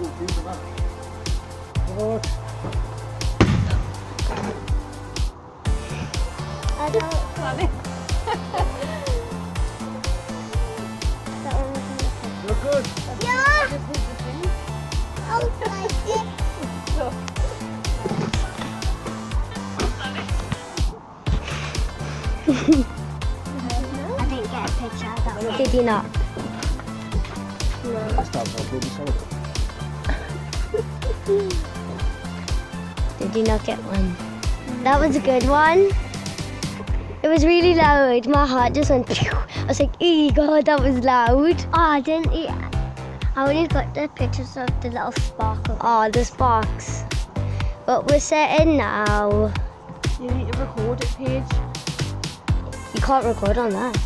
I don't. Funny. That one was Look good. Yeah. Just hit the thing. Oh, like it. Look. I didn't get a picture of that one. Did you not? Did you not get one? That was a good one. It was really loud. My heart just went pew. I was like, oh god, that was loud. Oh, I didn't eat. I only got the pictures of the little sparkle. Oh, the sparks. But we're setting now. You need to record it, Paige. You can't record on that.